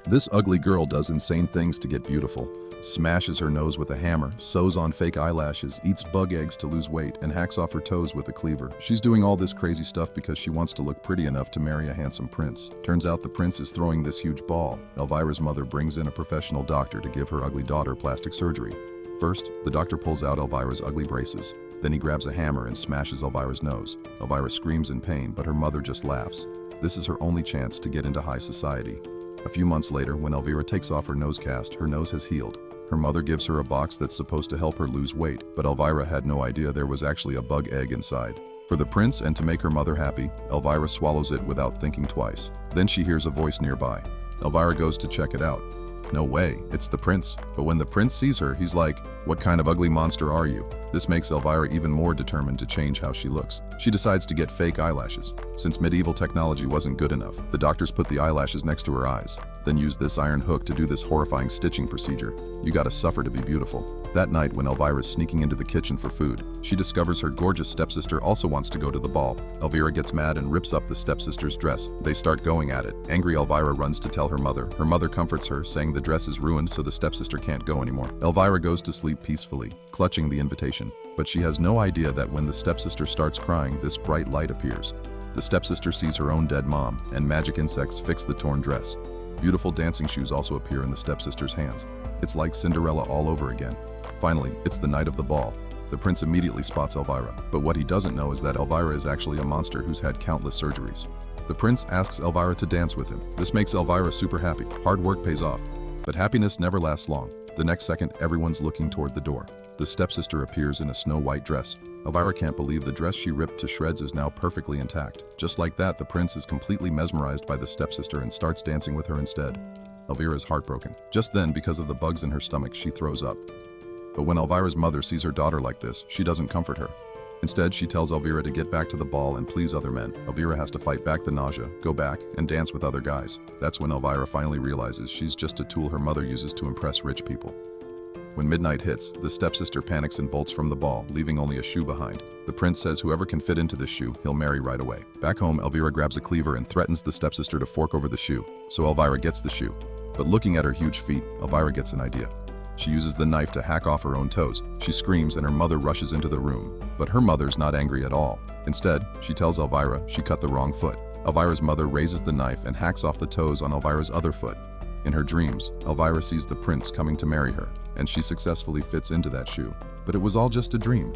This ugly girl does insane things to get beautiful. Smashes her nose with a hammer, sews on fake eyelashes, eats bug eggs to lose weight, and hacks off her toes with a cleaver. She's doing all this crazy stuff because she wants to look pretty enough to marry a handsome prince. Turns out the prince is throwing this huge ball. Elvira's mother brings in a professional doctor to give her ugly daughter plastic surgery. First, the doctor pulls out Elvira's ugly braces. Then he grabs a hammer and smashes Elvira's nose. Elvira screams in pain, but her mother just laughs. This is her only chance to get into high society. A few months later, when Elvira takes off her nose cast, her nose has healed. Her mother gives her a box that's supposed to help her lose weight, but Elvira had no idea there was actually a bug egg inside. For the prince and to make her mother happy, Elvira swallows it without thinking twice. Then she hears a voice nearby. Elvira goes to check it out. No way, it's the prince. But when the prince sees her, he's like, "What kind of ugly monster are you?" This makes Elvira even more determined to change how she looks. She decides to get fake eyelashes. Since medieval technology wasn't good enough, the doctors put the eyelashes next to her eyes, then used this iron hook to do this horrifying stitching procedure. You gotta suffer to be beautiful. That night, when Elvira's sneaking into the kitchen for food, she discovers her gorgeous stepsister also wants to go to the ball. Elvira gets mad and rips up the stepsister's dress. They start going at it. Angry Elvira runs to tell her mother. Her mother comforts her, saying the dress is ruined so the stepsister can't go anymore. Elvira goes to sleep peacefully, clutching the invitation. But she has no idea that when the stepsister starts crying, this bright light appears. The stepsister sees her own dead mom, and magic insects fix the torn dress. Beautiful dancing shoes also appear in the stepsister's hands. It's like Cinderella all over again. Finally, it's the night of the ball. The prince immediately spots Elvira, but what he doesn't know is that Elvira is actually a monster who's had countless surgeries. The prince asks Elvira to dance with him. This makes Elvira super happy. Hard work pays off. But happiness never lasts long. The next second, everyone's looking toward the door. The stepsister appears in a snow-white dress. Elvira can't believe the dress she ripped to shreds is now perfectly intact. Just like that, the prince is completely mesmerized by the stepsister and starts dancing with her instead. Elvira is heartbroken. Just then, because of the bugs in her stomach, she throws up. But when Elvira's mother sees her daughter like this, she doesn't comfort her. Instead, she tells Elvira to get back to the ball and please other men. Elvira has to fight back the nausea, go back, and dance with other guys. That's when Elvira finally realizes she's just a tool her mother uses to impress rich people. When midnight hits, the stepsister panics and bolts from the ball, leaving only a shoe behind. The prince says whoever can fit into this shoe, he'll marry right away. Back home, Elvira grabs a cleaver and threatens the stepsister to fork over the shoe, so Elvira gets the shoe. But looking at her huge feet, Elvira gets an idea. She uses the knife to hack off her own toes. She screams and her mother rushes into the room. But her mother's not angry at all. Instead, she tells Elvira she cut the wrong foot. Elvira's mother raises the knife and hacks off the toes on Elvira's other foot. In her dreams, Elvira sees the prince coming to marry her, and she successfully fits into that shoe. But it was all just a dream.